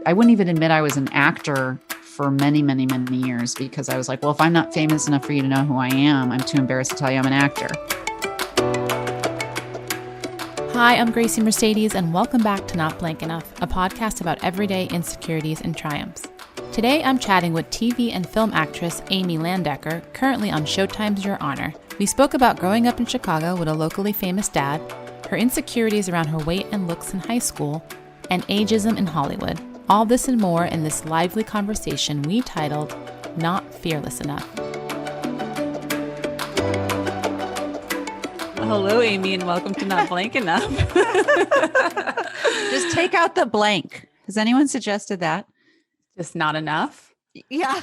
I wouldn't even admit I was an actor for many, many, many years because I was like, well, if I'm not famous enough for you to know who I am, I'm too embarrassed to tell you I'm an actor. Hi, I'm Grasie Mercedes, and welcome back to Not Blank Enough, a podcast about everyday insecurities and triumphs. Today, I'm chatting with TV and film actress Amy Landecker, currently on Showtime's Your Honor. We spoke about growing up in Chicago with a locally famous dad, her insecurities around her weight and looks in high school, and ageism in Hollywood. All this and more in this lively conversation we titled Not Fearless Enough. Hello, Amy, and welcome to Not Blank Enough. Just take out the blank. Has anyone suggested that? Just not enough? Yeah.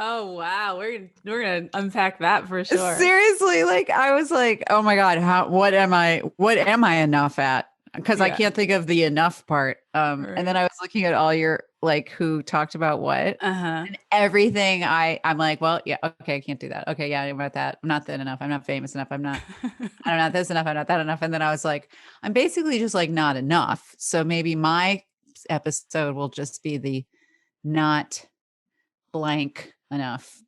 Oh, wow. We're gonna unpack that for sure. Seriously, I was like, oh my God, what am I enough at? Because I can't think of the enough part. Right. And then I was looking at all your who talked about what and everything. I'm like, well, yeah, okay, I can't do that. Okay, yeah, I'm about that. I'm not thin enough. I'm not famous enough. I'm not this enough. I'm not that enough. And then I was like, I'm basically just not enough. So maybe my episode will just be the not blank enough.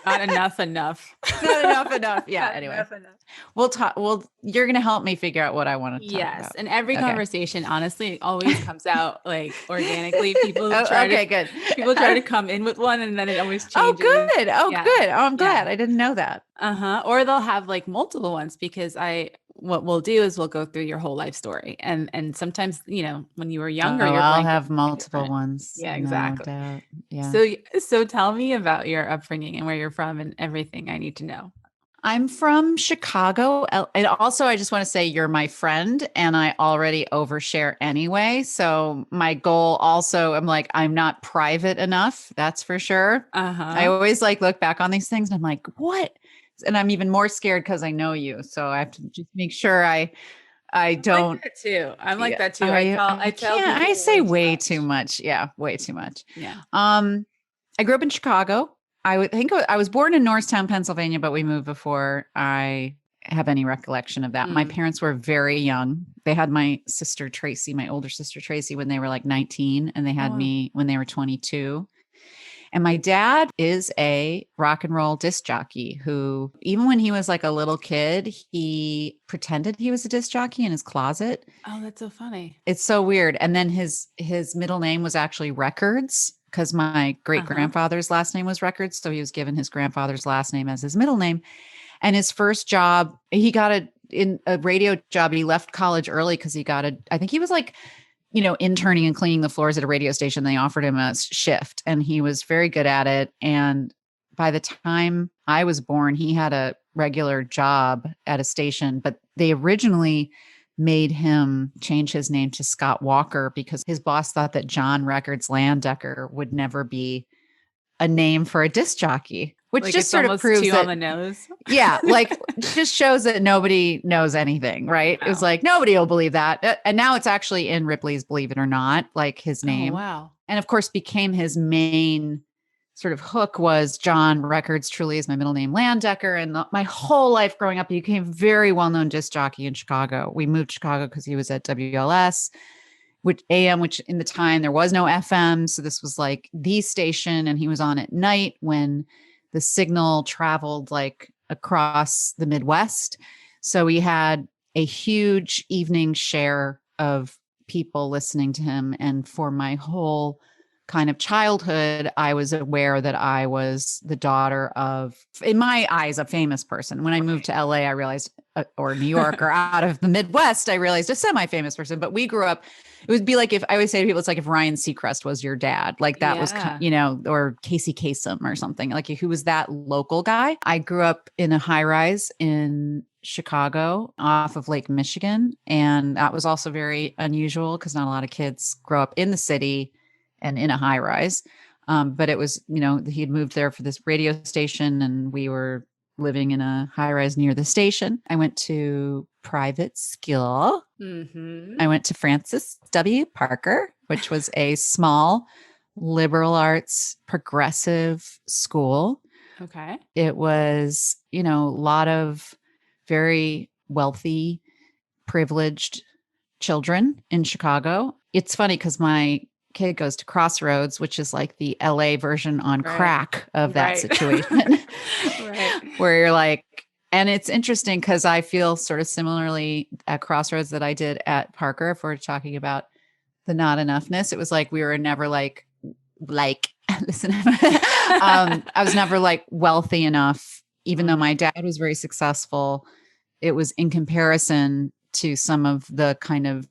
Not enough. Not enough. Yeah. Anyway, enough. We'll talk. Well, you're going to help me figure out what I want to talk about. Yes. And every conversation, honestly, always comes out organically. People try to come in with one and then it always changes. Oh, good. Good. Oh, I'm glad. I didn't know that. Or they'll have multiple ones because what we'll do is we'll go through your whole life story. And sometimes, when you were younger, I'll have multiple ones. Yeah, exactly. No doubt. Yeah. So tell me about your upbringing and where you're from and everything I need to know. I'm from Chicago. And also, I just want to say you're my friend and I already overshare anyway. So my goal also, I'm not private enough. That's for sure. I always look back on these things and I'm like, what? And I'm even more scared because I know you. So I have to just make sure I don't. I'm like that too. I say way too much. Yeah, way too much. Yeah. I grew up in Chicago. I was born in Norristown, Pennsylvania, but we moved before I have any recollection of that. My parents were very young. They had my sister Tracy, my older sister Tracy, when they were 19, and they had me when they were 22. And my dad is a rock and roll disc jockey who, even when he was a little kid, he pretended he was a disc jockey in his closet. Oh, that's so funny. It's so weird. And then his middle name was actually Records because my great grandfather's last name was Records. So he was given his grandfather's last name as his middle name. And his first job, he got a radio job. He left college early because I think he was interning and cleaning the floors at a radio station. They offered him a shift and he was very good at it. And by the time I was born, he had a regular job at a station, but they originally made him change his name to Scott Walker because his boss thought that John Records Landecker would never be a name for a disc jockey, which just sort of proves too that, on the nose. Yeah. Just shows that nobody knows anything, right? No. It was nobody will believe that. And now it's actually in Ripley's Believe It or Not, his name. Oh, wow. And of course became his main sort of hook was John Records truly is my middle name Landecker. And my whole life growing up, he became a very well-known disc jockey in Chicago. We moved to Chicago because he was at WLS, which AM, which in the time there was no FM. So this was the station and he was on at night when the signal traveled across the Midwest. So we had a huge evening share of people listening to him. And for my whole kind of childhood, I was aware that I was the daughter of, in my eyes, a famous person. When I moved to LA, I realized, or New York or out of the Midwest, I realized a semi-famous person, but we grew up, it would be if I always say to people, it's if Ryan Seacrest was your dad, that was, or Casey Kasem or something, who was that local guy. I grew up in a high rise in Chicago off of Lake Michigan. And that was also very unusual because not a lot of kids grow up in the city and in a high rise. But it was, he'd moved there for this radio station and we were living in a high rise near the station. I went to private school. I went to Francis W. Parker, which was a small liberal arts progressive school. Okay. It was, a lot of very wealthy, privileged children in Chicago. It's funny because my kid goes to Crossroads, which is like the LA version on crack of that situation, where you're like, and it's interesting because I feel sort of similarly at Crossroads that I did at Parker. If we're talking about the not enoughness, it was like we were never like listen, I was never like wealthy enough, even though my dad was very successful. It was in comparison to some of the kind of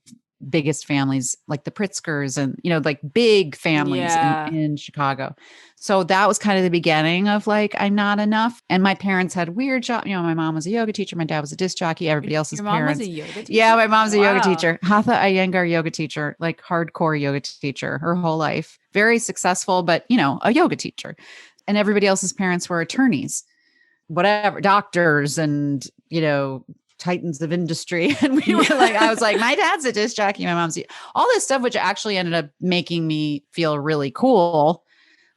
biggest families like the Pritzkers and, like big families in Chicago. So that was kind of the beginning of like, I'm not enough. And my parents had weird jobs. My mom was a yoga teacher. My dad was a disc jockey. Everybody else's Your mom parents. was a yoga teacher? Yeah, my mom's a yoga teacher. Hatha Iyengar yoga teacher, like hardcore yoga teacher her whole life. Very successful, but a yoga teacher. And everybody else's parents were attorneys, whatever, doctors and, titans of industry. And we were like, I was like, my dad's a disc jockey. My mom's all this stuff, which actually ended up making me feel really cool.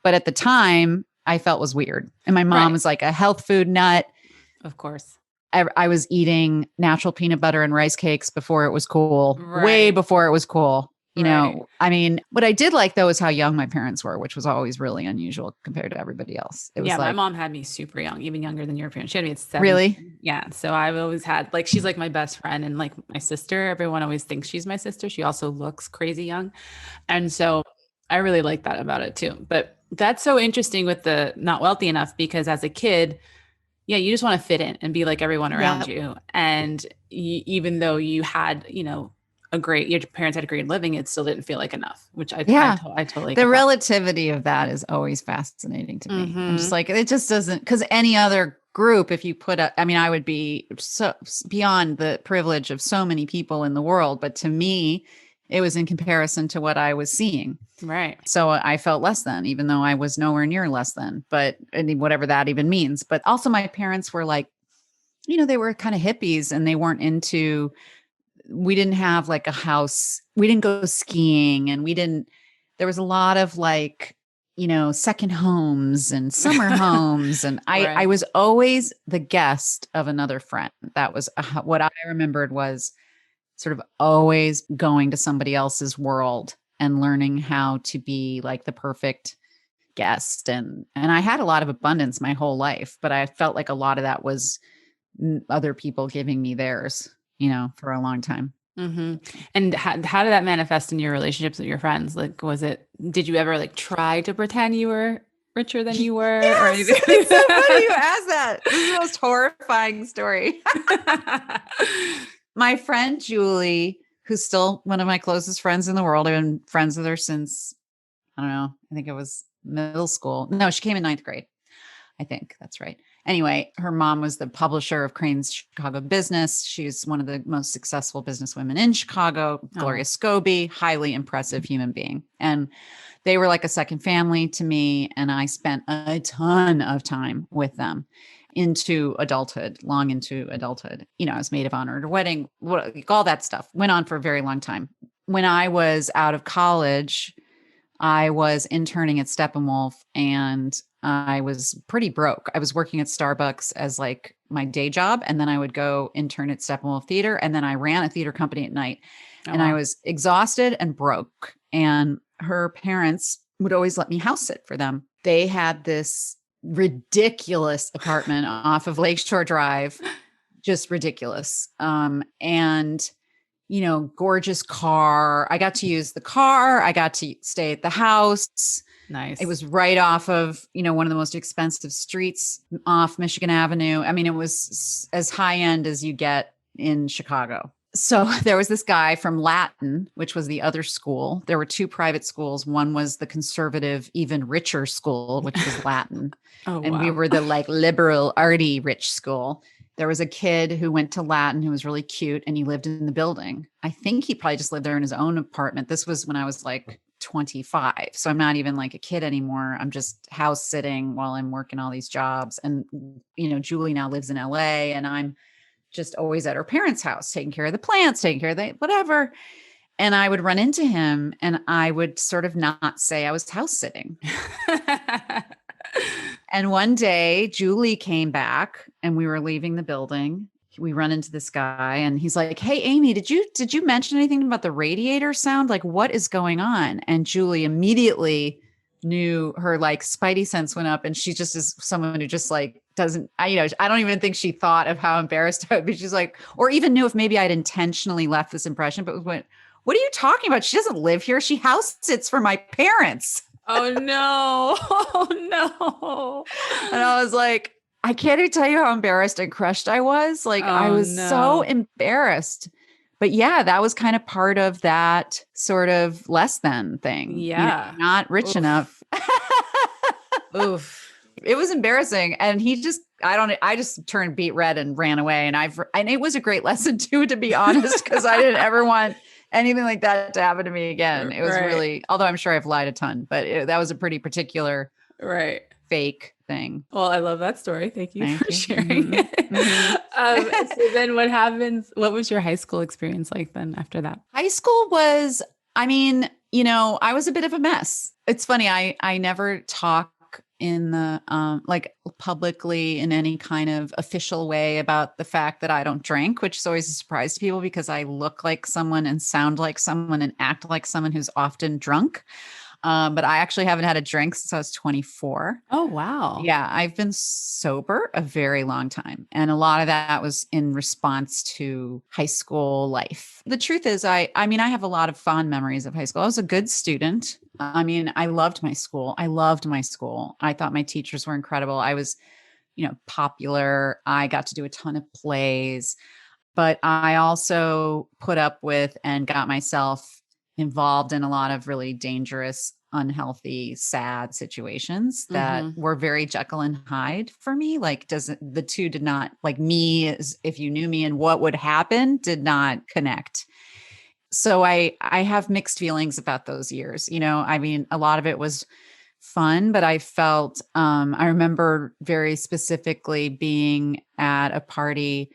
But at the time I felt was weird. And my mom was like a health food nut. Of course. I was eating natural peanut butter and rice cakes before it was cool, way before it was cool. I mean, what I did like though is how young my parents were, which was always really unusual compared to everybody else. It was my mom had me super young, even younger than your parents. She had me at 7. Really? Yeah. So I've always had she's like my best friend and like my sister. Everyone always thinks she's my sister. She also looks crazy young. And so I really like that about it too. But that's so interesting with the not wealthy enough, because as a kid, you just want to fit in and be like everyone around you. And even though you had, your parents had a great living, it still didn't feel like enough, which I totally the relativity of that is always fascinating to me. I'm just like, it just doesn't, because any other group, if you put I would be so beyond the privilege of so many people in the world, but to me, it was in comparison to what I was seeing. Right. So I felt less than, even though I was nowhere near less than, but whatever that even means. But also my parents were like, they were kind of hippies and they weren't into, we didn't have like a house. We didn't go skiing and there was a lot of like, second homes and summer homes. And I was always the guest of another friend. That was what I remembered was sort of always going to somebody else's world and learning how to be like the perfect guest. And I had a lot of abundance my whole life, but I felt like a lot of that was other people giving me theirs, for a long time. Mm-hmm. And how did that manifest in your relationships with your friends? Like, did you ever like try to pretend you were richer than you were? Yes, or anything? it's so funny you asked that. This is the most horrifying story. My friend Julie, who's still one of my closest friends in the world, I've been friends with her since, I don't know, I think it was middle school. No, she came in 9th grade. I think that's right. Anyway, her mom was the publisher of Crane's Chicago Business. She's one of the most successful businesswomen in Chicago. Gloria Scobie, highly impressive human being. And they were like a second family to me. And I spent a ton of time with them long into adulthood. I was maid of honor at a wedding, all that stuff went on for a very long time. When I was out of college, I was interning at Steppenwolf and I was pretty broke. I was working at Starbucks as like my day job. And then I would go intern at Steppenwolf Theater. And then I ran a theater company at night I was exhausted and broke. And her parents would always let me house sit for them. They had this ridiculous apartment off of Lakeshore Drive, just ridiculous. And gorgeous car. I got to use the car. I got to stay at the house. Nice. It was right off of, one of the most expensive streets off Michigan Avenue. I mean, it was as high end as you get in Chicago. So there was this guy from Latin, which was the other school. There were 2 private schools. One was the conservative, even richer school, which was Latin. And we were the like liberal, arty, rich school. There was a kid who went to Latin who was really cute and he lived in the building. I think he probably just lived there in his own apartment. This was when I was like 25. So I'm not even like a kid anymore. I'm just house sitting while I'm working all these jobs. And, Julie now lives in LA and I'm just always at her parents' house, taking care of the plants, taking care of the whatever. And I would run into him and I would sort of not say I was house sitting. And one day Julie came back and we were leaving the building. we run into this guy and he's like, "Hey, Amy, did you mention anything about the radiator sound? Like, what is going on?" And Julie immediately knew, her like spidey sense went up, and she just is someone who just like doesn't, I don't even think she thought of how embarrassed I would be. She's like, or even knew if maybe I'd intentionally left this impression, but went, "What are you talking about? She doesn't live here. She house sits for my parents." Oh no. Oh no. And I was like, I can't even tell you how embarrassed and crushed I was. Like, I was so embarrassed. But yeah, that was kind of part of that sort of less than thing. Yeah. Not rich enough. Oof. It was embarrassing. And I just turned beet red and ran away. And it was a great lesson too, to be honest, because I didn't ever want anything like that to happen to me again. It was really, although I'm sure I've lied a ton, but that was a pretty particular fake thing. Well, I love that story. Thank you for sharing it. So then what happens? What was your high school experience like then after that? High school was, I was a bit of a mess. It's funny. I never talk in the, like publicly in any kind of official way about the fact that I don't drink, which is always a surprise to people because I look like someone and sound like someone and act like someone who's often drunk. But I actually haven't had a drink since I was 24. Oh, wow. Yeah. I've been sober a very long time. And a lot of that was in response to high school life. The truth is, I have a lot of fond memories of high school. I was a good student. I loved my school. I thought my teachers were incredible. I was, popular. I got to do a ton of plays, but I also put up with and got myself involved in a lot of really dangerous, unhealthy, sad situations that were very Jekyll and Hyde for me. Like the two did not, like me, if you knew me and what would happen, did not connect. So I have mixed feelings about those years. A lot of it was fun, but I felt, I remember very specifically being at a party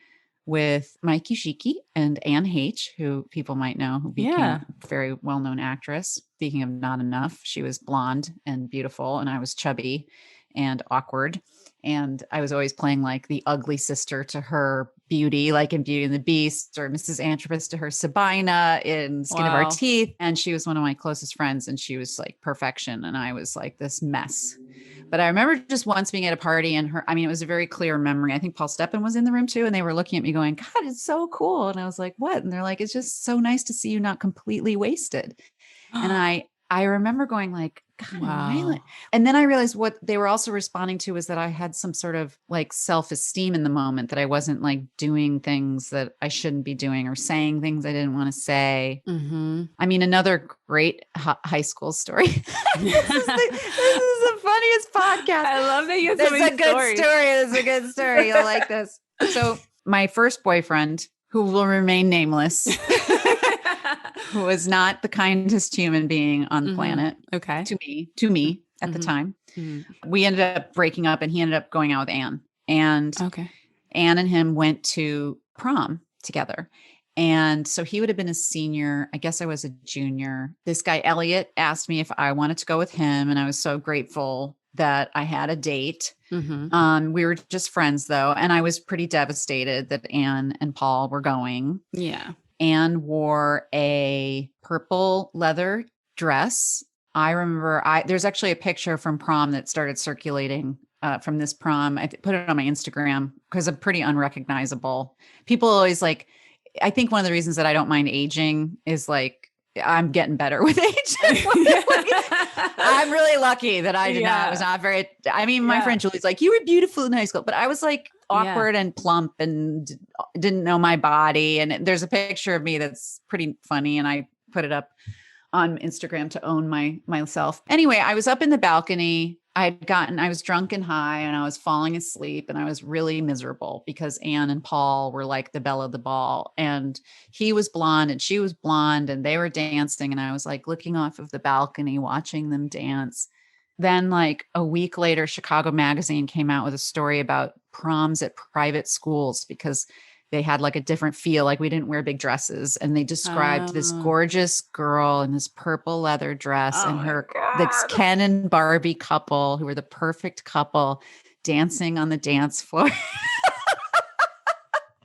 with Mike Yushiki and Anne H., who people might know, who became a very well-known actress. Speaking of not enough, she was blonde and beautiful, and I was chubby and awkward. And I was always playing like the ugly sister to her beauty, like in Beauty and the Beast, or Mrs. Antrobus to her Sabina in Skin of Our Teeth. And she was one of my closest friends, and she was like perfection. And I was like this mess. But I remember just once being at a party and it was a very clear memory. I think Paul Steppen was in the room too. And they were looking at me going, "God, it's so cool." And I was like, "What?" And they're like, "It's just so nice to see you not completely wasted." And I remember going like, "God, wow." And then I realized what they were also responding to was that I had some sort of like self-esteem in the moment, that I wasn't like doing things that I shouldn't be doing or saying things I didn't want to say. Another great high school story. This is the funniest podcast. I love that you have so many stories. It's a good story. You'll like this. So my first boyfriend, who will remain nameless, who was not the kindest human being on the planet. Okay. To me at the time. We ended up breaking up, and he ended up going out with Anne. And Anne and him went to prom together. And so he would have been a senior. I guess I was a junior. This guy, Elliot, asked me if I wanted to go with him. And I was so grateful that I had a date. We were just friends though. And I was pretty devastated that Anne and Paul were going. Yeah. Anne wore a purple leather dress. I remember there's actually a picture from prom that started circulating from this prom. I put it on my Instagram because I'm pretty unrecognizable. People always like, I think one of the reasons that I don't mind aging is like, I'm getting better with age. I'm really lucky that I was not very, my friend Julie's like, "You were beautiful in high school," but I was like awkward and plump and didn't know my body. And there's a picture of me that's pretty funny. And I put it up on Instagram to own myself. Anyway, I was up in the balcony. I was drunk and high, and I was falling asleep, and I was really miserable because Anne and Paul were like the belle of the ball, and he was blonde and she was blonde, and they were dancing. And I was like looking off of the balcony, watching them dance. Then like a week later, Chicago Magazine came out with a story about proms at private schools because they had like a different feel. Like we didn't wear big dresses, and they described this gorgeous girl in this purple leather dress and this Ken and Barbie couple who were the perfect couple dancing on the dance floor.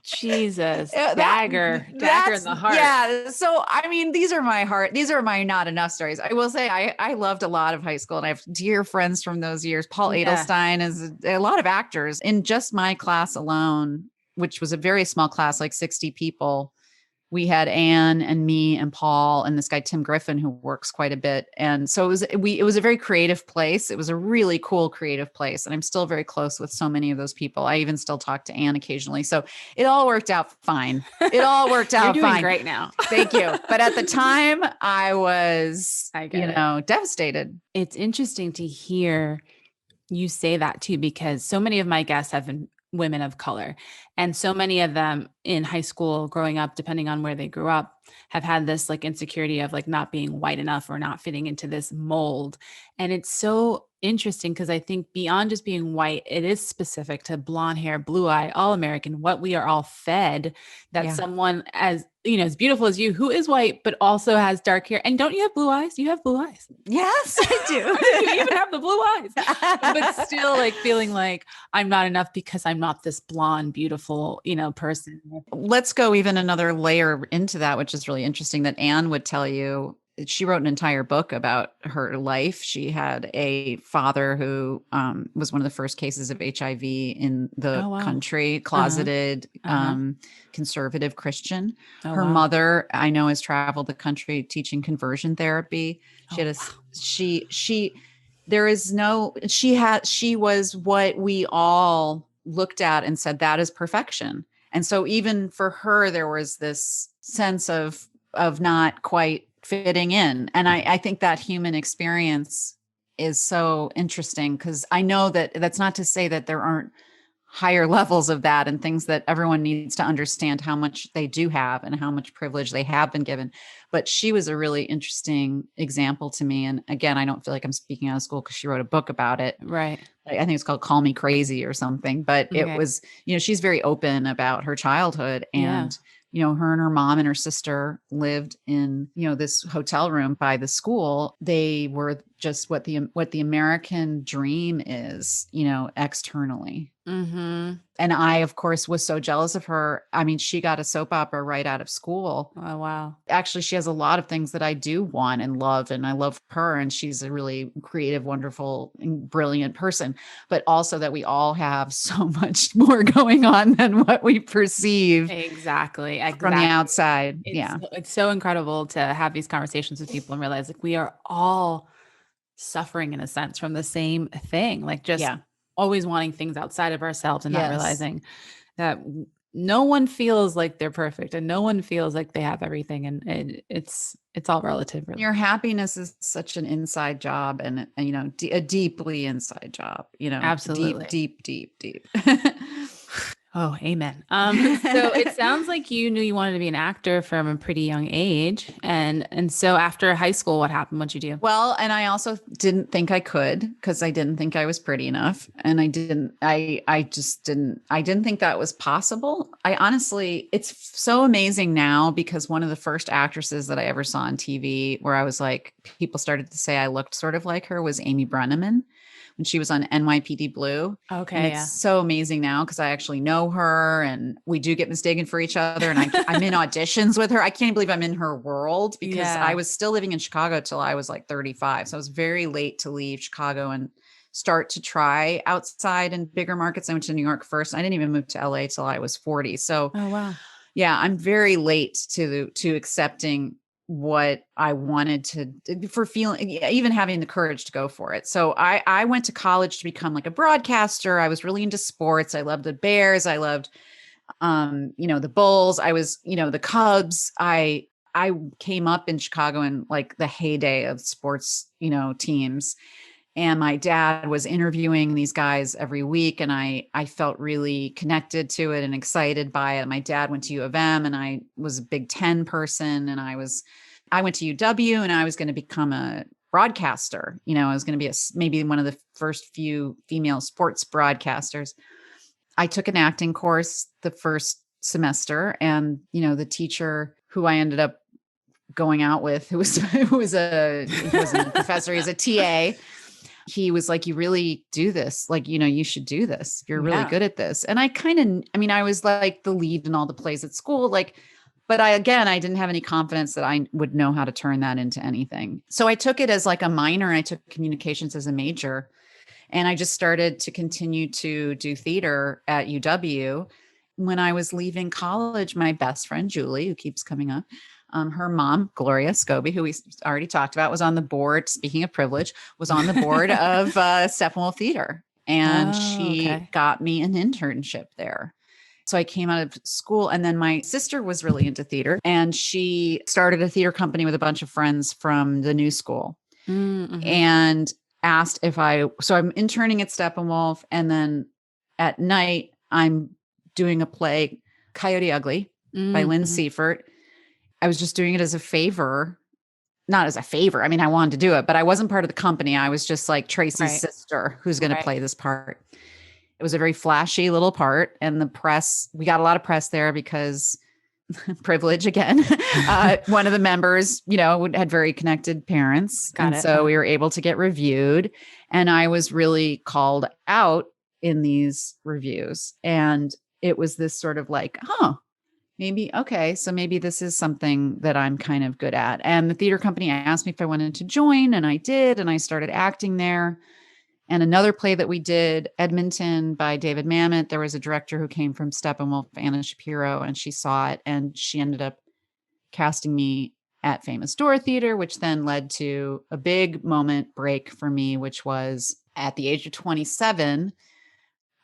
Jesus, Yeah, dagger in the heart. Yeah. So, I mean, these are my not enough stories. I will say I loved a lot of high school and I have dear friends from those years. Paul Edelstein is a lot of actors in just my class alone, which was a very small class, like 60 people. We had Anne and me and Paul and this guy, Tim Griffin, who works quite a bit. And so it was a very creative place. It was a really cool creative place. And I'm still very close with so many of those people. I even still talk to Anne occasionally. So it all worked out fine. It all worked out You're doing fine. great now. Thank you. But at the time I was, devastated. It's interesting to hear you say that too, because so many of my guests have been women of color. And so many of them in high school growing up, depending on where they grew up, have had this like insecurity of like not being white enough or not fitting into this mold. And it's so interesting because I think beyond just being white, it is specific to blonde hair, blue eye, all American, what we are all fed, that someone as beautiful as you, who is white, but also has dark hair. And don't you have blue eyes? You have blue eyes. Yes, I do. You even have the blue eyes, but still like feeling like I'm not enough because I'm not this blonde, beautiful, person. Let's go even another layer into that, which is really interesting that Anne would tell you. She wrote an entire book about her life. She had a father who was one of the first cases of HIV in the country, closeted, conservative Christian. Her mother, I know, has traveled the country teaching conversion therapy. She was what we all looked at and said, that is perfection. And so even for her, there was this sense of not quite fitting in. And I think that human experience is so interesting because I know that that's not to say that there aren't higher levels of that and things that everyone needs to understand how much they do have and how much privilege they have been given. But she was a really interesting example to me. And again, I don't feel like I'm speaking out of school because she wrote a book about it. Right. I think it's called Call Me Crazy or something, but it was, she's very open about her childhood and her and her mom and her sister lived in, this hotel room by the school. They were just what the American dream is, externally. Mm-hmm. And I, of course, was so jealous of her. I mean, she got a soap opera right out of school. Oh, wow. Actually, she has a lot of things that I do want and love, and I love her. And she's a really creative, wonderful, and brilliant person, but also that we all have so much more going on than what we perceive. Exactly. From the outside. It's so incredible to have these conversations with people and realize like we are all suffering in a sense from the same thing, like just always wanting things outside of ourselves and not realizing that no one feels like they're perfect and no one feels like they have everything. And it's all relative. Really. Your happiness is such an inside job and a deeply inside job, absolutely deep. Oh, amen. So it sounds like you knew you wanted to be an actor from a pretty young age. And so after high school, what happened? What'd you do? Well, and I also didn't think I could because I didn't think I was pretty enough. And I didn't think that was possible. I honestly, it's so amazing now because one of the first actresses that I ever saw on TV where I was like, people started to say I looked sort of like her was Amy Brenneman. When she was on NYPD Blue. Okay. And it's so amazing now because I actually know her and we do get mistaken for each other. And I'm in auditions with her. I can't believe I'm in her world because I was still living in Chicago till I was like 35. So I was very late to leave Chicago and start to try outside in bigger markets. I went to New York first. I didn't even move to LA till I was 40. So I'm very late to accepting what I wanted for feeling, even having the courage to go for it. So I went to college to become like a broadcaster. I was really into sports. I loved the Bears. I loved, the Bulls. I was, the Cubs. I came up in Chicago in like the heyday of sports, teams. And my dad was interviewing these guys every week. And I felt really connected to it and excited by it. My dad went to U of M and I was a Big Ten person. And I went to UW and I was going to become a broadcaster. I was going to be maybe one of the first few female sports broadcasters. I took an acting course the first semester and, the teacher who I ended up going out with, who was a professor, he's a TA. he was like, you really do this. Like, you should do this. You're really Yeah. good at this. And I was like the lead in all the plays at school. Like, but I didn't have any confidence that I would know how to turn that into anything. So I took it as like a minor, and I took communications as a major. And I just started to continue to do theater at UW. When I was leaving college, my best friend, Julie, who keeps coming up, her mom, Gloria Scobie, who we already talked about, was on the board, speaking of privilege, was on the board of Steppenwolf Theater. And she got me an internship there. So I came out of school, and then my sister was really into theater, and she started a theater company with a bunch of friends from the new school. Mm-hmm. And asked so I'm interning at Steppenwolf, and then at night I'm doing a play, Coyote Ugly by Lynn Seifert. I was just doing it as a favor, not as a favor. I mean, I wanted to do it, but I wasn't part of the company. I was just like Tracy's sister who's going to play this part. It was a very flashy little part, and we got a lot of press there because privilege again. One of the members, had very connected parents. So we were able to get reviewed, and I was really called out in these reviews. And it was this sort of like, maybe, okay, so maybe this is something that I'm kind of good at. And the theater company asked me if I wanted to join, and I did, and I started acting there. And another play that we did, Edmonton by David Mamet, there was a director who came from Steppenwolf, Anna Shapiro, and she saw it, and she ended up casting me at Famous Door Theater, which then led to a big moment break for me, which was at the age of 27.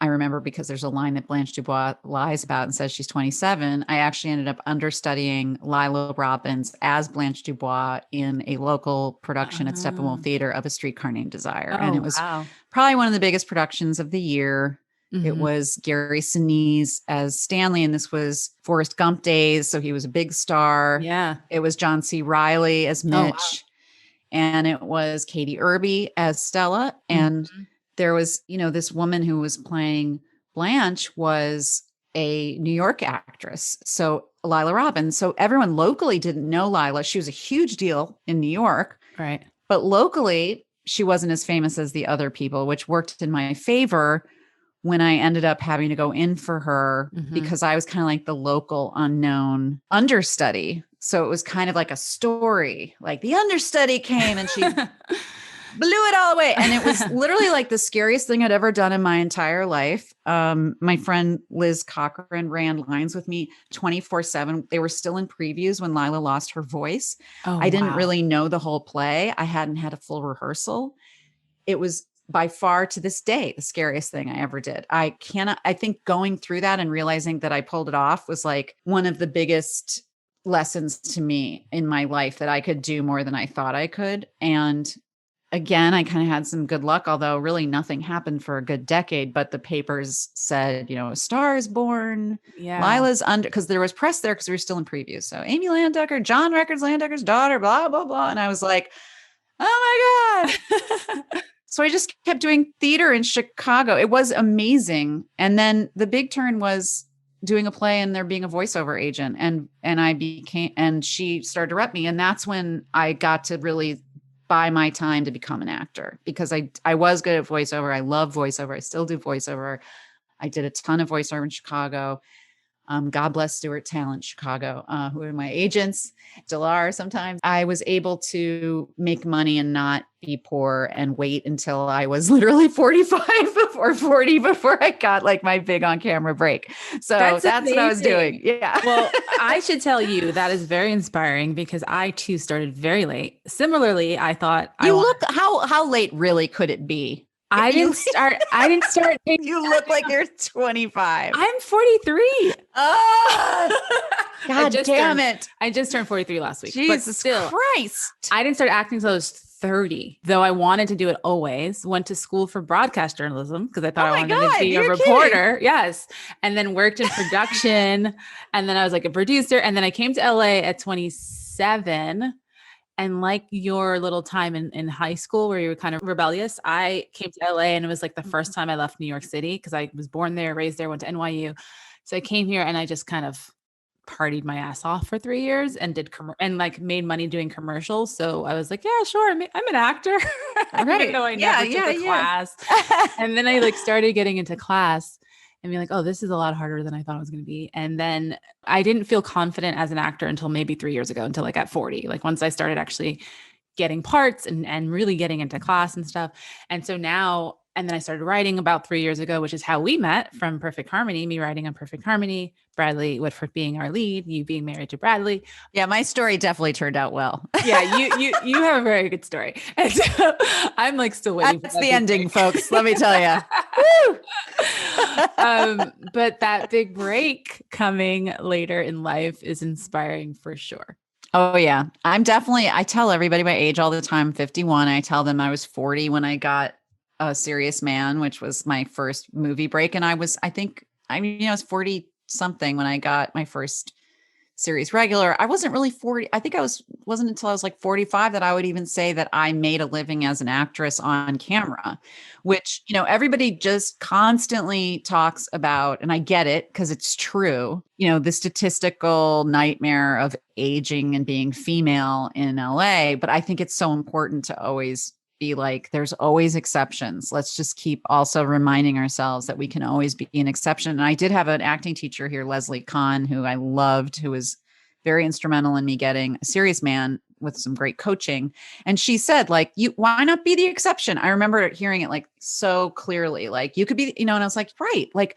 I remember, because there's a line that Blanche Dubois lies about and says she's 27. I actually ended up understudying Lila Robbins as Blanche Dubois in a local production at Steppenwolf Theater of A Streetcar Named Desire. And it was probably one of the biggest productions of the year. Mm-hmm. It was Gary Sinise as Stanley, and this was Forrest Gump days, so he was a big star. Yeah. It was John C. Reilly as Mitch, and it was Katie Irby as Stella, and there was, this woman who was playing Blanche was a New York actress. So Lila Robbins. So everyone locally didn't know Lila. She was a huge deal in New York. Right. But locally, she wasn't as famous as the other people, which worked in my favor when I ended up having to go in for her, because I was kind of like the local unknown understudy. So it was kind of like a story, like the understudy came and she blew it all away. And it was literally like the scariest thing I'd ever done in my entire life. My friend Liz Cochran ran lines with me 24/7. They were still in previews when Lila lost her voice. I didn't really know the whole play. I hadn't had a full rehearsal. It was by far, to this day, the scariest thing I ever did. I think going through that and realizing that I pulled it off was like one of the biggest lessons to me in my life, that I could do more than I thought I could. And again, I kind of had some good luck, although really nothing happened for a good decade. But the papers said, A Star is Born. Yeah. Lila's under, because there was press there because we were still in previews. So Amy Landecker, John Records Landecker's daughter, blah, blah, blah. And I was like, oh my God. So I just kept doing theater in Chicago. It was amazing. And then the big turn was doing a play and there being a voiceover agent. And she started to rep me. And that's when I got to really buy my time to become an actor, because I was good at voiceover. I love voiceover. I still do voiceover. I did a ton of voiceover in Chicago. God bless Stewart Talent Chicago, who are my agents, Delar sometimes. I was able to make money and not be poor and wait until I was literally 45 before 40 before I got like my big on camera break. So that's what I was doing. Yeah. Well, I should tell you that is very inspiring, because I too started very late. Similarly, I thought how late really could it be? I didn't start. You look like you're 25. I'm 43. God damn it. I just turned 43 last week. Jesus Christ. I didn't start acting until I was 30, though I wanted to do it always. Went to school for broadcast journalism because I thought I wanted to be a reporter. Kidding. Yes. And then worked in production. And then I was like a producer. And then I came to LA at 27. And like your little time in high school where you were kind of rebellious, I came to LA and it was like the first time I left New York City, because I was born there, raised there, went to NYU. So I came here and I just kind of partied my ass off for 3 years and did and like made money doing commercials. So I was like, yeah, sure. I'm an actor, even though I never took a class. And then I like started getting into class and be like, oh, this is a lot harder than I thought it was going to be. And then I didn't feel confident as an actor until maybe 3 years ago, until like at 40, like once I started actually getting parts and really getting into class and stuff. And so now, and then I started writing about 3 years ago, which is how we met, from Perfect Harmony, me writing on Perfect Harmony, Bradley Whitford being our lead, you being married to Bradley. Yeah, my story definitely turned out well. Yeah, you have a very good story. And so I'm like still waiting. That's the ending, folks. Let me tell you. But that big break coming later in life is inspiring for sure. Oh yeah. I tell everybody my age all the time, 51. I tell them I was 40 when I got A Serious Man, which was my first movie break. And I was 40 something when I got my first series regular. I wasn't really 40. I think wasn't until I was like 45 that I would even say that I made a living as an actress on camera, which, everybody just constantly talks about, and I get it because it's true, the statistical nightmare of aging and being female in LA. But I think it's so important to always be like, there's always exceptions. Let's just keep also reminding ourselves that we can always be an exception. And I did have an acting teacher here, Leslie Kahn, who I loved, who was very instrumental in me getting A Serious Man with some great coaching. And she said, like, why not be the exception? I remember hearing it like so clearly, like you could be, and I was like, right. Like,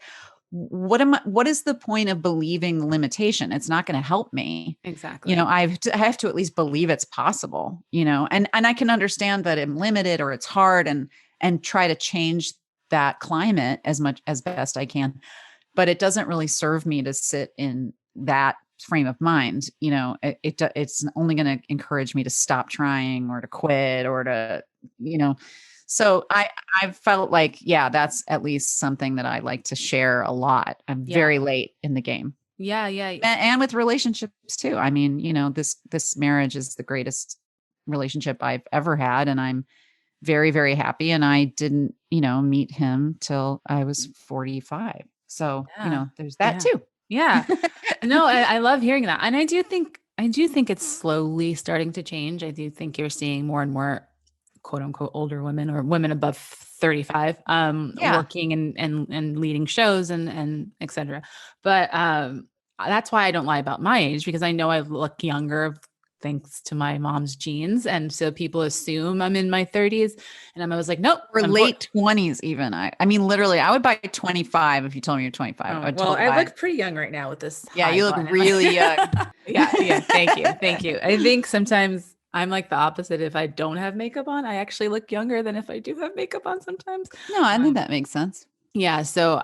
what is the point of believing the limitation? It's not going to help me. Exactly. I have to at least believe it's possible, and I can understand that I'm limited or it's hard and try to change that climate as best I can. But it doesn't really serve me to sit in that frame of mind. It's only going to encourage me to stop trying or to quit or to, So I felt like, yeah, that's at least something that I like to share a lot. I'm very late in the game. Yeah. Yeah. And with relationships too. I mean, this marriage is the greatest relationship I've ever had. And I'm very, very happy. And I didn't, meet him till I was 45. So, there's that too. Yeah. No, I love hearing that. And I do think it's slowly starting to change. I do think you're seeing more and more quote unquote older women or women above 35 working and leading shows and et cetera. But that's why I don't lie about my age, because I know I look younger thanks to my mom's genes. And so people assume I'm in my 30s, and I'm always like, nope. Or late 20s even. I mean, literally, I would buy 25 if you told me you're 25. I look pretty young right now with this. Yeah, you look really young. Yeah. Thank you. I think sometimes I'm like the opposite. If I don't have makeup on, I actually look younger than if I do have makeup on sometimes. No, I think that makes sense. Yeah. So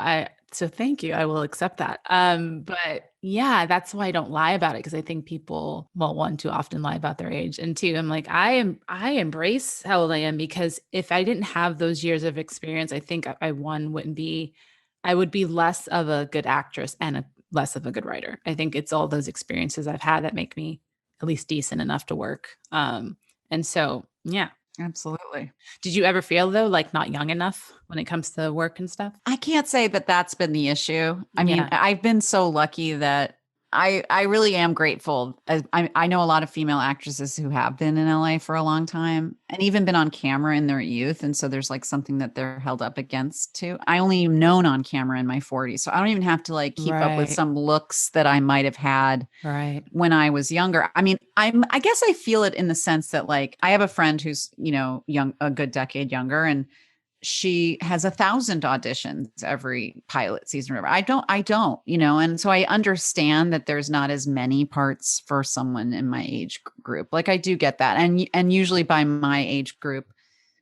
thank you. I will accept that. But yeah, that's why I don't lie about it. Because I think people, well, one, too often lie about their age. And two, I'm like, I embrace how old I am, because if I didn't have those years of experience, I think I would be less of a good actress and less of a good writer. I think it's all those experiences I've had that make me at least decent enough to work. And so, yeah. Absolutely. Did you ever feel though, like not young enough when it comes to work and stuff? I can't say that that's been the issue. I mean, I've been so lucky that I really am grateful. I know a lot of female actresses who have been in LA for a long time and even been on camera in their youth. And so there's like something that they're held up against too. I only known on camera in my 40s. So I don't even have to like keep up with some looks that I might have had when I was younger. I mean, I guess I feel it in the sense that like I have a friend who's, young, a good decade younger, and she has 1,000 auditions every pilot season. I don't, and so I understand that there's not as many parts for someone in my age group. Like I do get that. And usually by my age group,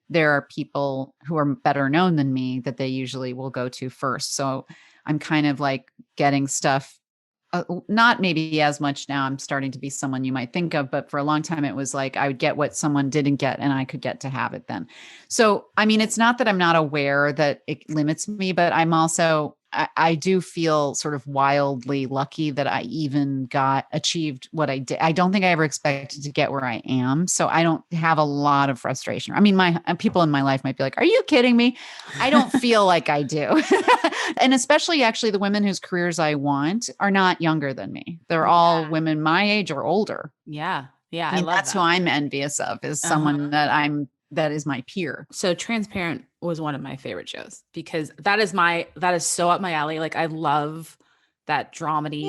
there are people who are better known than me that they usually will go to first. So I'm kind of like getting stuff, not maybe as much now. I'm starting to be someone you might think of, but for a long time it was like I would get what someone didn't get and I could get to have it then. So, I mean, it's not that I'm not aware that it limits me, but I'm also, I do feel sort of wildly lucky that I even achieved what I did. I don't think I ever expected to get where I am. So I don't have a lot of frustration. I mean, my people in my life might be like, are you kidding me? I don't feel like I do. And especially actually the women whose careers I want are not younger than me. They're all women my age or older. Yeah. Yeah. I mean, love that's that. who I'm envious of, is someone that is my peer. So Transparent was one of my favorite shows because that is so up my alley. Like I love that dramedy,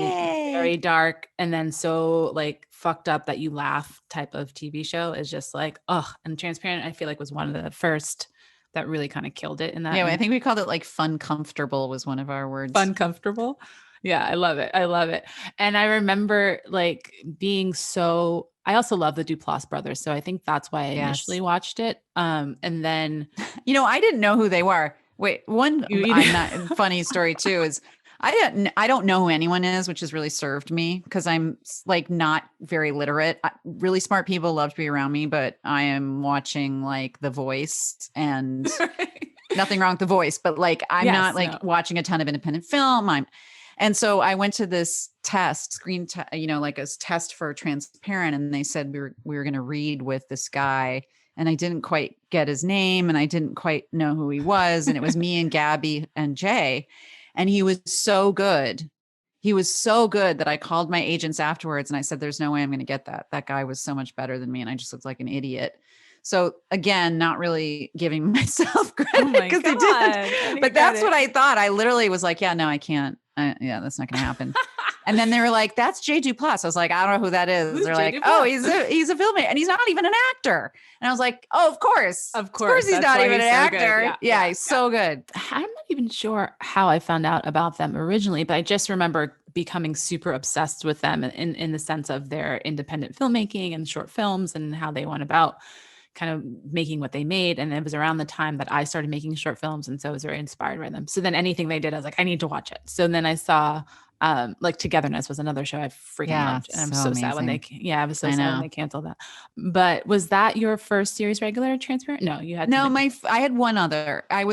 very dark, and then so like fucked up that you laugh type of TV show is just like, and Transparent, I feel like was one of the first that really kind of killed it in that. Yeah, I think we called it like fun comfortable was one of our words. Fun comfortable. Yeah, I love it. I love it. And I remember like being so, I also love the Duplass brothers. So I think that's why I initially watched it. And then, I didn't know who they were. Wait, funny story too is I don't know who anyone is, which has really served me because I'm like not very literate. Really smart people love to be around me, but I am watching like The Voice and nothing wrong with The Voice, but like I'm not like watching a ton of independent film. And so I went to this test, like a test for Transparent, and they said we were going to read with this guy, and I didn't quite get his name, and I didn't quite know who he was, and it was me and Gabby and Jay, and he was so good. He was so good that I called my agents afterwards, and I said, "There's no way I'm going to get that. That guy was so much better than me, and I just looked like an idiot." So again, not really giving myself credit because I didn't. But that's what I thought. I literally was like, "Yeah, no, I can't. That's not going to happen." And then they were like, "That's Jay Duplass." I was like, "I don't know who that is." They're like, "Oh, he's a filmmaker, and he's not even an actor." And I was like, "Oh, of course, he's not even an actor. Yeah, he's so good." I'm not even sure how I found out about them originally, but I just remember becoming super obsessed with them in the sense of their independent filmmaking and short films and how they went about kind of making what they made. And it was around the time that I started making short films. And so I was very inspired by them. So then anything they did, I was like, I need to watch it. So then I saw like Togetherness was another show I freaking loved. And I'm so sad when I was so sad when they canceled that. But was that your first series regular Transparent? No, you had I had one other. I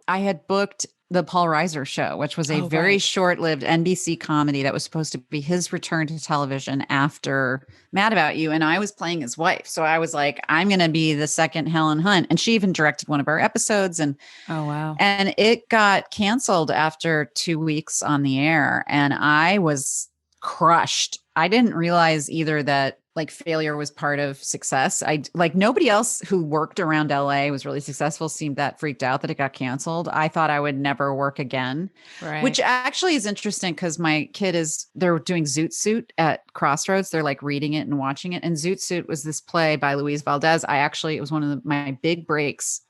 had booked the Paul Reiser Show, which was a very short-lived NBC comedy that was supposed to be his return to television after Mad About You. And I was playing his wife. So I was like, I'm going to be the second Helen Hunt. And she even directed one of our episodes. And and it got canceled after 2 weeks on the air. And I was crushed. I didn't realize either that like failure was part of success. Nobody else who worked around LA was really successful seemed that freaked out that it got canceled. I thought I would never work again, which actually is interesting because my kid they're doing Zoot Suit at Crossroads. They're like reading it and watching it. And Zoot Suit was this play by Luis Valdez. It was one of my big breaks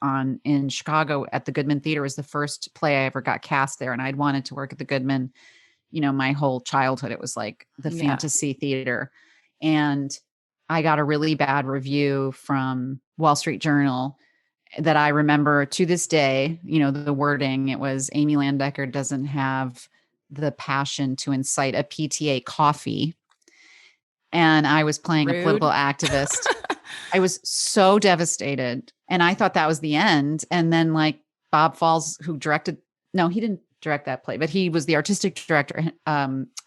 in Chicago at the Goodman Theater. It was the first play I ever got cast there. And I'd wanted to work at the Goodman, my whole childhood. It was like the fantasy theater. And I got a really bad review from Wall Street Journal that I remember to this day. The wording, it was Amy Landecker doesn't have the passion to incite a PTA coffee. And I was playing a political activist. I was so devastated. And I thought that was the end. And then like Bob Falls, who he didn't direct that play, but he was the artistic director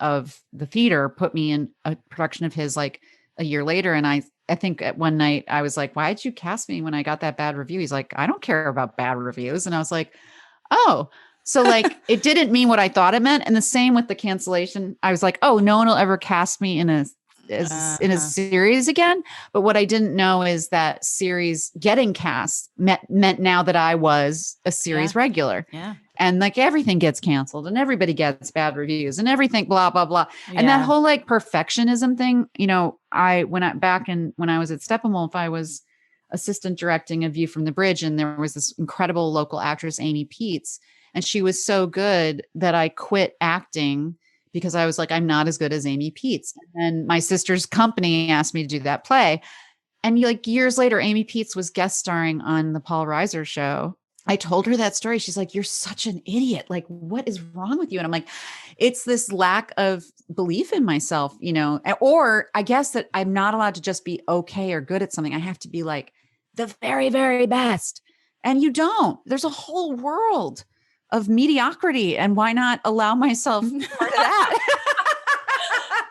of the theater, put me in a production of his like a year later. And I think at one night I was like, why did you cast me when I got that bad review? He's like, I don't care about bad reviews. And I was like, oh, so like it didn't mean what I thought it meant. And the same with the cancellation. I was like, oh, no one will ever cast me in a series again. But what I didn't know is that series getting cast meant now that I was a series regular. Yeah. And like everything gets canceled and everybody gets bad reviews and everything, blah, blah, blah. Yeah. And that whole like perfectionism thing, when I was at Steppenwolf, I was assistant directing A View from the Bridge. And there was this incredible local actress, Amy Peets. And she was so good that I quit acting because I was like, I'm not as good as Amy Peets. And then my sister's company asked me to do that play. And like years later, Amy Peets was guest starring on the Paul Reiser Show. I told her that story. She's like, you're such an idiot. Like, what is wrong with you? And I'm like, it's this lack of belief in myself, or I guess that I'm not allowed to just be okay or good at something. I have to be like the very, very best. And you don't. There's a whole world of mediocrity, and why not allow myself part of that?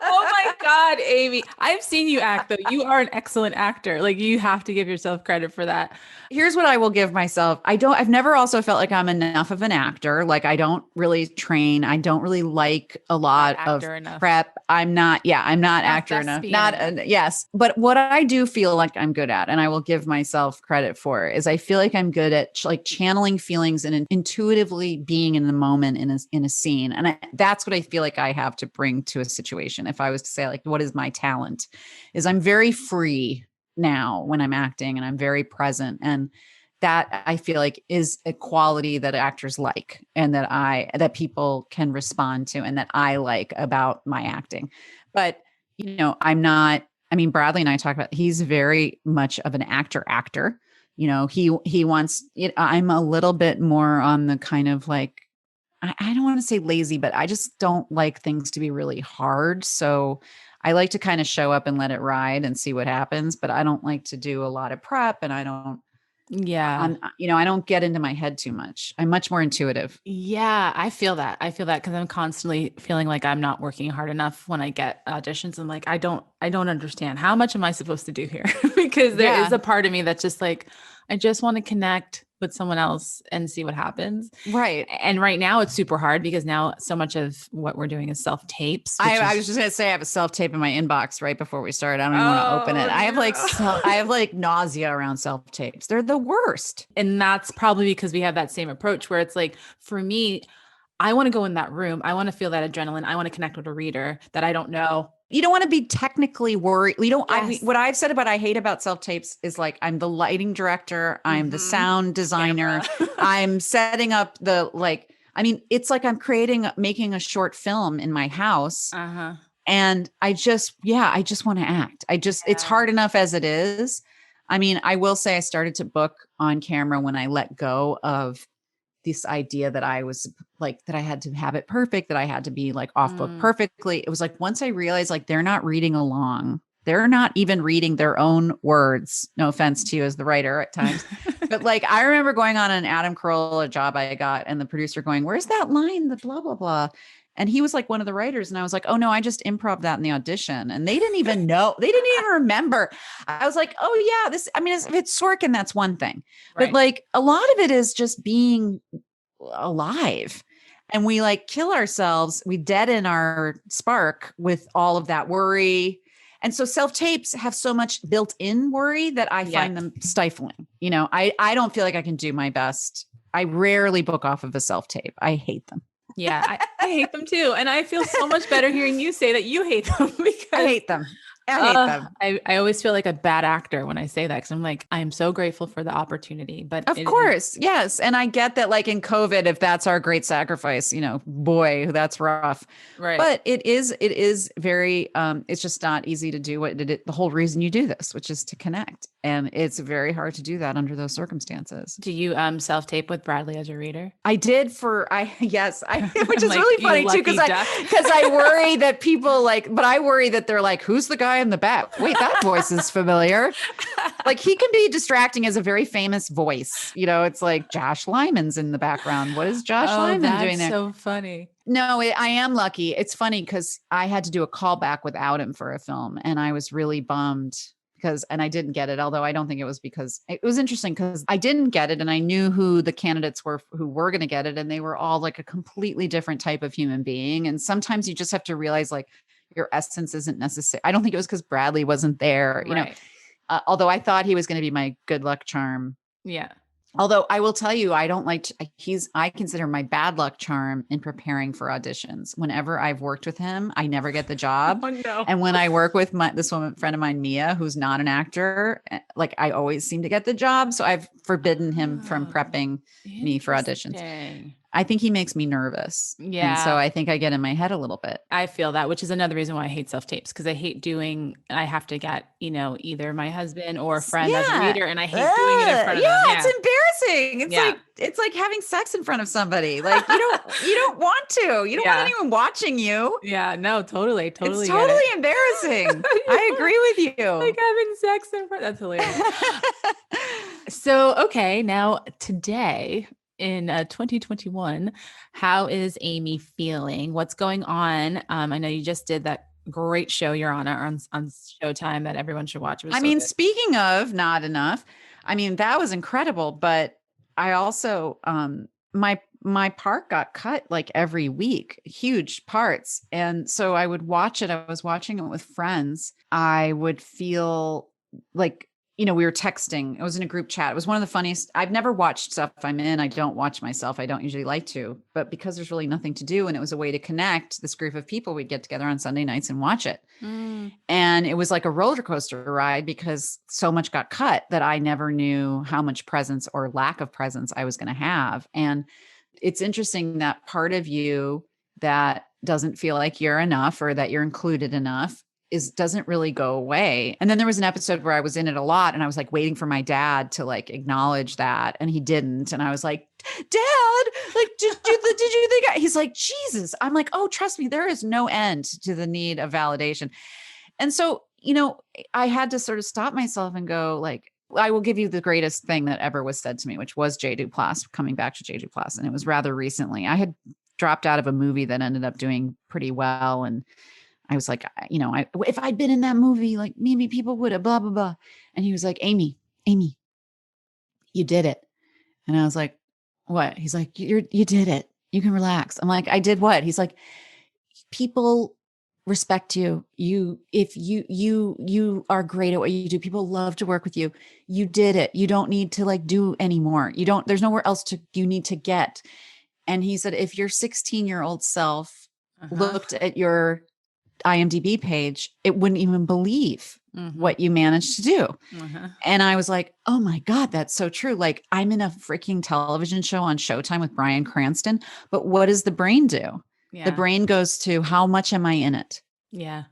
Oh my God, Amy. I've seen you act though. You are an excellent actor. Like you have to give yourself credit for that. Here's what I will give myself. I've never also felt like I'm enough of an actor. Like I don't really train. I don't really like a lot of prep. I'm not actor enough. Yes. But what I do feel like I'm good at, and I will give myself credit for, is I feel like I'm good at like channeling feelings and intuitively being in the moment in a scene. And that's what I feel like I have to bring to a situation. If I was to say like, what is my talent, is I'm very free now when I'm acting, and I'm very present. And that I feel like is a quality that actors like, and that people can respond to, and that I like about my acting. But, Bradley and I talk about, he's very much of an actor. He wants, I'm a little bit more on the kind of like, I don't want to say lazy, but I just don't like things to be really hard. So I like to kind of show up and let it ride and see what happens, but I don't like to do a lot of prep, and I don't get into my head too much. I'm much more intuitive. Yeah, I feel that because I'm constantly feeling like I'm not working hard enough when I get auditions. And like, I don't understand, how much am I supposed to do here? Because there is a part of me that's just like, I just want to connect with someone else and see what happens. Right. And right now it's super hard because now so much of what we're doing is self-tapes. I was just going to say, I have a self-tape in my inbox right before we started. I don't even want to open it. No. I have like nausea around self-tapes. They're the worst. And that's probably because we have that same approach where it's like, for me, I want to go in that room. I want to feel that adrenaline. I want to connect with a reader that I don't know. You don't want to be technically worried. What I've said about, I hate about self-tapes is like, I'm the lighting director. I'm the sound designer. I'm setting up it's like I'm making a short film in my house. And I just want to act. It's hard enough as it is. I mean, I will say I started to book on camera when I let go of this idea that I was like, that I had to have it perfect, that I had to be like off book perfectly. It was like, once I realized like, they're not reading along. They're not even reading their own words. No offense to you as the writer at times. But like, I remember going on an Adam Carolla job I got, and the producer going, where's that line? The blah, blah, blah. And he was like one of the writers. And I was like, oh no, I just improv that in the audition. And they didn't even know, they didn't even remember. I was like, oh yeah, if it's Sorkin, that's one thing. Right. But like a lot of it is just being alive. And we like kill ourselves. We deaden our spark with all of that worry. And so self-tapes have so much built-in worry that I find them stifling. I don't feel like I can do my best. I rarely book off of a self-tape. I hate them. Yeah, I hate them too. And I feel so much better hearing you say that you hate them, because I hate them. I hate them. I always feel like a bad actor when I say that, because I'm like, I'm so grateful for the opportunity. But of course, yes. And I get that, like in COVID, if that's our great sacrifice, boy, that's rough. Right. But it is very, it's just not easy to do the whole reason you do this, which is to connect. And it's very hard to do that under those circumstances. Do you self-tape with Bradley as a reader? I did which is like, really funny too, because I worry that people but I worry that they're like, who's the guy in the back? Wait, that voice is familiar. Like, he can be distracting as a very famous voice. It's like Josh Lyman's in the background. What is Josh Lyman doing there? That's so funny. No, I am lucky. It's funny because I had to do a callback without him for a film, and I was really bummed and I didn't get it. Although I don't think it was because it was interesting, because I didn't get it, and I knew who the candidates were who were going to get it. And they were all like a completely different type of human being. And sometimes you just have to realize like your essence isn't necessary. I don't think it was because Bradley wasn't there, although I thought he was going to be my good luck charm. Yeah. Although I will tell you, I don't like, I consider my bad luck charm in preparing for auditions. Whenever I've worked with him, I never get the job. Oh, no. And when I work with this friend of mine, Mia, who's not an actor, like I always seem to get the job. So I've forbidden him from prepping me for auditions. I think he makes me nervous. Yeah. And so I think I get in my head a little bit. I feel that, which is another reason why I hate self-tapes, because I have to get, either my husband or a friend as a reader, and I hate doing it in front of them. Yeah, it's embarrassing. It's like having sex in front of somebody. Like you don't want to. You don't want anyone watching you. Yeah, no, totally. It's totally embarrassing. I agree with you. Like having sex in front. That's hilarious. So, okay, now today in 2021. How is Amy feeling? What's going on? I know you just did that great show you're on Showtime that everyone should watch. It was I so mean, good. speaking of not enough, I mean, that was incredible, but I also my part got cut like every week, huge parts. And so I would watch it. I was watching it with friends. I would feel like, we were texting. It was in a group chat. It was one of the funniest. I've never watched stuff I'm in. I don't watch myself. I don't usually like to, but because there's really nothing to do and it was a way to connect this group of people, we'd get together on Sunday nights and watch it. And it was like a roller coaster ride because so much got cut that I never knew how much presence or lack of presence I was going to have. And it's interesting that part of you that doesn't feel like you're enough or that you're included enough doesn't really go away. And then there was an episode where I was in it a lot and I was like waiting for my dad to like acknowledge that. And he didn't. And I was like, Dad, like, did you think he's like, Jesus. I'm like, oh, trust me, there is no end to the need of validation. And so, I had to sort of stop myself and go like, I will give you the greatest thing that ever was said to me, which was J. Duplass, coming back to J. Duplass. And it was rather recently. I had dropped out of a movie that ended up doing pretty well. And I was like, if I'd been in that movie, like maybe people would have blah, blah, blah. And he was like, Amy, you did it. And I was like, what? He's like, you did it. You can relax. I'm like, I did what? He's like, people respect you. If you are great at what you do. People love to work with you. You did it. You don't need to like do anymore. There's nowhere else you need to get. And he said, if your 16-year-old self looked at your IMDb page, it wouldn't even believe what you managed to do. And I was like, oh my God, that's so true. Like I'm in a freaking television show on Showtime with Bryan Cranston, but what does the brain do? Yeah. The brain goes to how much am I in it? Yeah.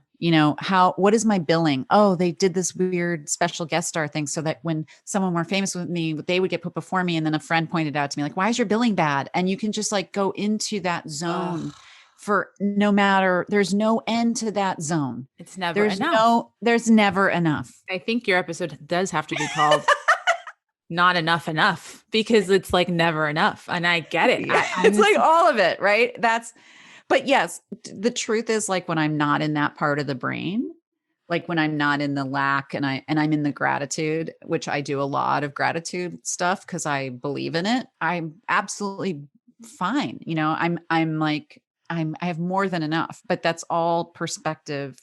What is my billing? Oh, they did this weird special guest star thing so that when someone more famous with me, they would get put before me. And then a friend pointed out to me like, why is your billing bad? And you can just like go into that zone. For no matter, there's no end to that zone. It's never enough. There's never enough. I think your episode does have to be called Not Enough because it's like never enough. And I get it. Yeah. It's like all of it, right? But yes, the truth is like when I'm not in that part of the brain, like when I'm not in the lack and I'm in the gratitude, which I do a lot of gratitude stuff because I believe in it. I'm absolutely fine. I'm like, I have more than enough, but that's all perspective,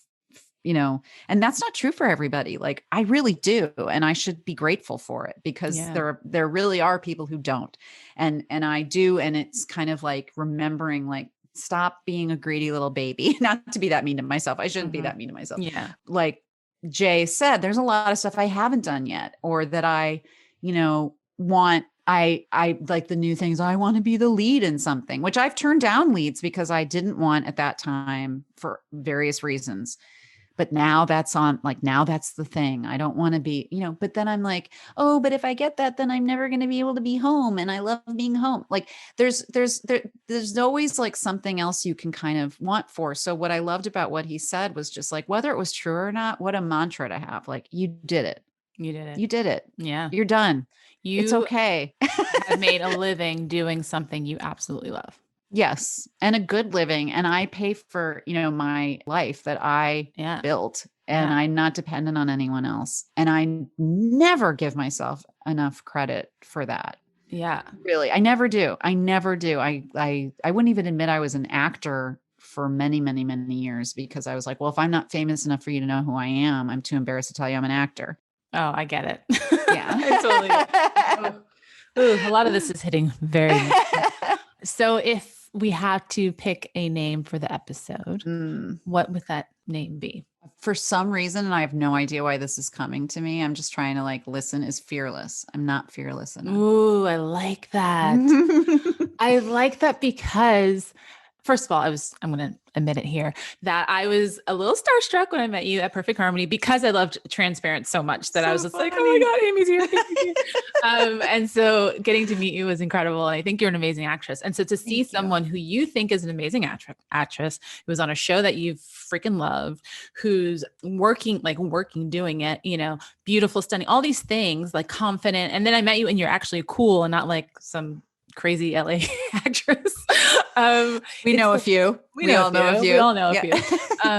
and that's not true for everybody. Like I really do. And I should be grateful for it because there really are people who don't. And I do. And it's kind of like remembering, like, stop being a greedy little baby, not to be that mean to myself. I shouldn't be that mean to myself. Yeah. Like Jay said, there's a lot of stuff I haven't done yet, or that I, want. I like the new things. I want to be the lead in something, which I've turned down leads because I didn't want at that time for various reasons. But now that's the thing. I don't want to be, but then I'm like, oh, but if I get that, then I'm never going to be able to be home. And I love being home. Like there's always like something else you can kind of want for. So what I loved about what he said was just like, whether it was true or not, what a mantra to have. Like you did it. You did it. You did it. Yeah. You're done. It's okay. have made a living doing something you absolutely love. Yes. And a good living. And I pay for, my life that I built, and I'm not dependent on anyone else. And I never give myself enough credit for that. Yeah. Really. I never do. I wouldn't even admit I was an actor for many, many, many years because I was like, well, if I'm not famous enough for you to know who I am, I'm too embarrassed to tell you I'm an actor. Oh, I get it. Yeah. I totally get it. Ooh, a lot of this is hitting very much. So if we had to pick a name for the episode, what would that name be? For some reason, and I have no idea why this is coming to me, I'm just trying to like listen, is fearless. I'm not fearless enough. Ooh, I like that. I like that because first of all, I'm going to admit it here, that I was a little starstruck when I met you at Perfect Harmony because I loved Transparent so much that I was just like, oh my God, Amy's here. And so getting to meet you was incredible. And I think you're an amazing actress. And so to see someone who you think is an amazing actress, who was on a show that you freaking love, who's working, doing it, beautiful, stunning, all these things, like confident. And then I met you and you're actually cool and not like some crazy LA actress. We know a few. We all know a few. We all know a Yeah.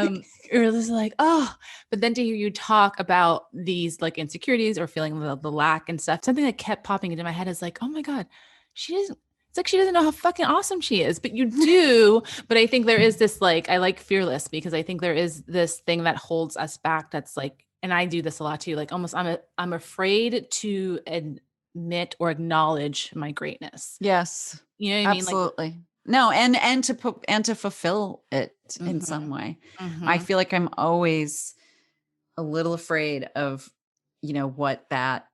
few. It was just like, oh, but then to hear you talk about these like insecurities or feeling the lack and stuff, something that kept popping into my head is like, oh my God, it's like she doesn't know how fucking awesome she is, but you do. But I think there is this like, I like fearless because I think there is this thing that holds us back. That's like, and I do this a lot too. Like almost I'm afraid to admit or acknowledge my greatness. Yes. You know what I mean? Absolutely. No, and to fulfill it in Mhm. some way. Mhm. I feel like I'm always a little afraid of, what that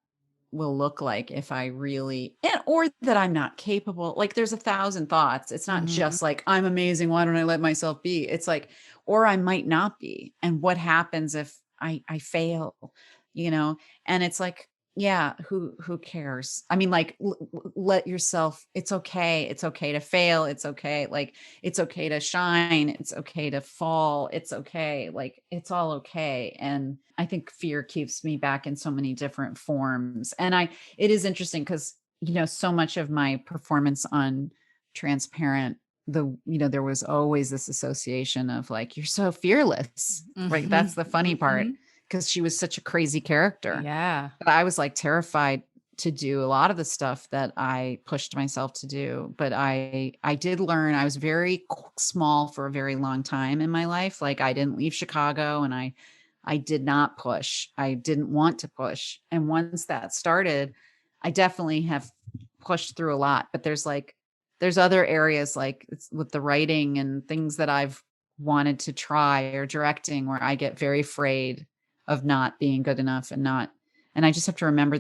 will look like if I really, or that I'm not capable. Like there's 1,000 thoughts. It's not Mhm. just like, I'm amazing. Why don't I let myself be? It's like, or I might not be. And what happens if I fail, and it's like, yeah, who cares? I mean, like, let yourself, it's okay. It's okay to fail. It's okay. Like, it's okay to shine. It's okay to fall. It's okay. Like, it's all okay. And I think fear keeps me back in so many different forms. And it is interesting because, so much of my performance on Transparent, there was always this association of like, you're so fearless, right? That's the funny part, because she was such a crazy character. Yeah. But I was like terrified to do a lot of the stuff that I pushed myself to do. But I did learn. I was very small for a very long time in my life. Like I didn't leave Chicago, and I did not push. I didn't want to push. And once that started, I definitely have pushed through a lot. But there's other areas like it's with the writing and things that I've wanted to try, or directing, where I get very afraid of not being good enough and I just have to remember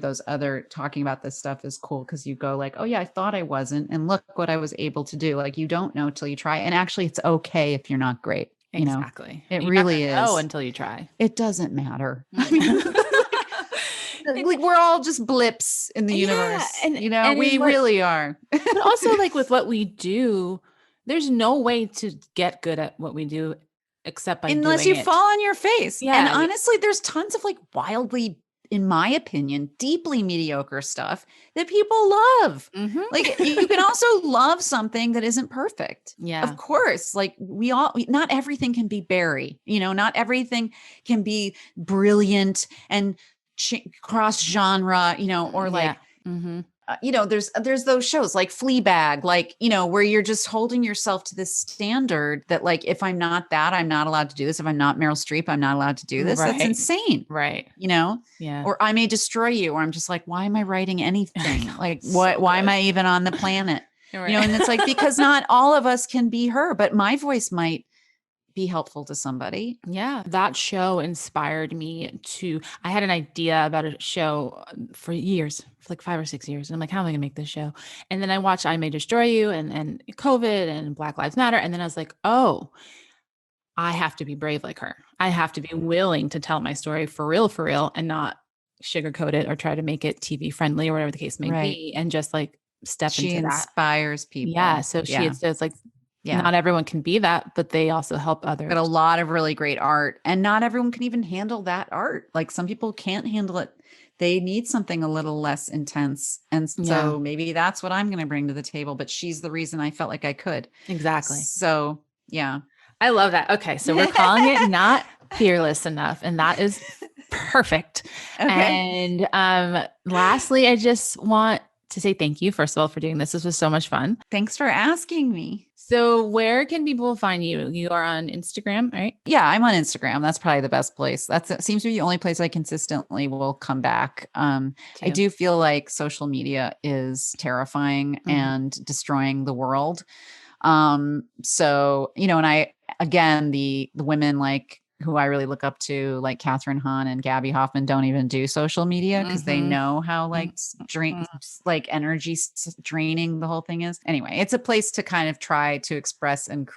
talking about this stuff is cool, because you go like, oh yeah, I thought I wasn't, and look what I was able to do. Like you don't know till you try. And actually it's okay if you're not great. Exactly. It You're really not gonna know is until you try. It doesn't matter. I mean, like we're all just blips in the universe. And we really are. But also like with what we do, there's no way to get good at what we do except by unless doing you it. fall on your face. Yeah. And honestly, there's tons of like wildly, in my opinion, deeply mediocre stuff that people love. Like you can also love something that isn't perfect. Yeah. Of course. Like not everything can be Barry, not everything can be brilliant and cross genre, or like, there's those shows like Fleabag, like, where you're just holding yourself to this standard that like, if I'm not that, I'm not allowed to do this. If I'm not Meryl Streep, I'm not allowed to do this. Right. That's insane. Right. Yeah. Or I May Destroy You, or I'm just like, why am I writing anything? Like, why am I even on the planet? Right. And it's like, because not all of us can be her, but my voice might be helpful to somebody. Yeah. That show inspired me I had an idea about a show for years, for like 5 or 6 years. And I'm like, how am I gonna make this show? And then I watched I May Destroy You and COVID and Black Lives Matter. And then I was like, oh, I have to be brave like her. I have to be willing to tell my story for real, and not sugarcoat it or try to make it TV friendly or whatever the case may be. And just like step into that. She inspires people. Yeah. So it's like, not everyone can be that, but they also help others. But a lot of really great art, and not everyone can even handle that art. Like some people can't handle it. They need something a little less intense. And so maybe that's what I'm going to bring to the table, but she's the reason I felt like I could. Exactly. So yeah. I love that. Okay. So we're calling it Not Fearless Enough, and that is perfect. Okay. And lastly, I just want to say thank you, first of all, for doing this. This was so much fun. Thanks for asking me. So where can people find you? You are on Instagram, right? Yeah, I'm on Instagram. That's probably the best place. That seems to be the only place I consistently will come back. I do feel like social media is terrifying and destroying the world. So, and again, the women like who I really look up to, like Catherine Hahn and Gabby Hoffman, don't even do social media because they know how like energy draining the whole thing is. Anyway, it's a place to kind of try to express and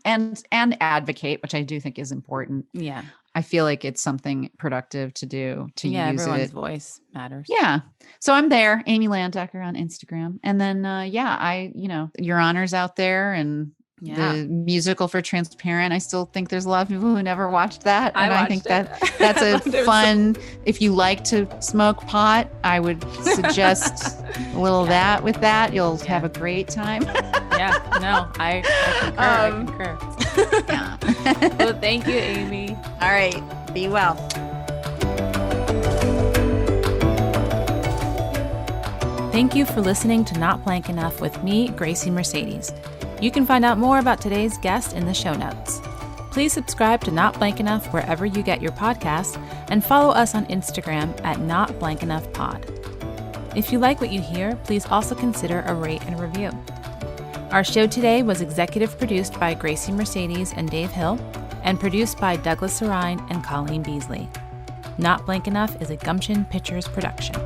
advocate, which I do think is important. Yeah. I feel like it's something productive to do, to use everyone's it. voice matters. Yeah. So I'm there, Amy Landecker on Instagram. And then, your honor's out there, and The musical for Transparent. I still think there's a lot of people who never watched that. And I think it. that's a fun, if you like to smoke pot, I would suggest a little of that with that. You'll have a great time. I concur. Yeah. Well, thank you, Amy. All right. Be well. Thank you for listening to Not Blank Enough with me, Grasie Mercedes. You can find out more about today's guest in the show notes. Please subscribe to Not Blank Enough wherever you get your podcasts and follow us on Instagram at NotBlankEnoughPod. If you like what you hear, please also consider a rate and review. Our show today was executive produced by Grasie Mercedes and Dave Hill and produced by Douglas Sarine and Colleen Beasley. Not Blank Enough is a Gumption Pictures production.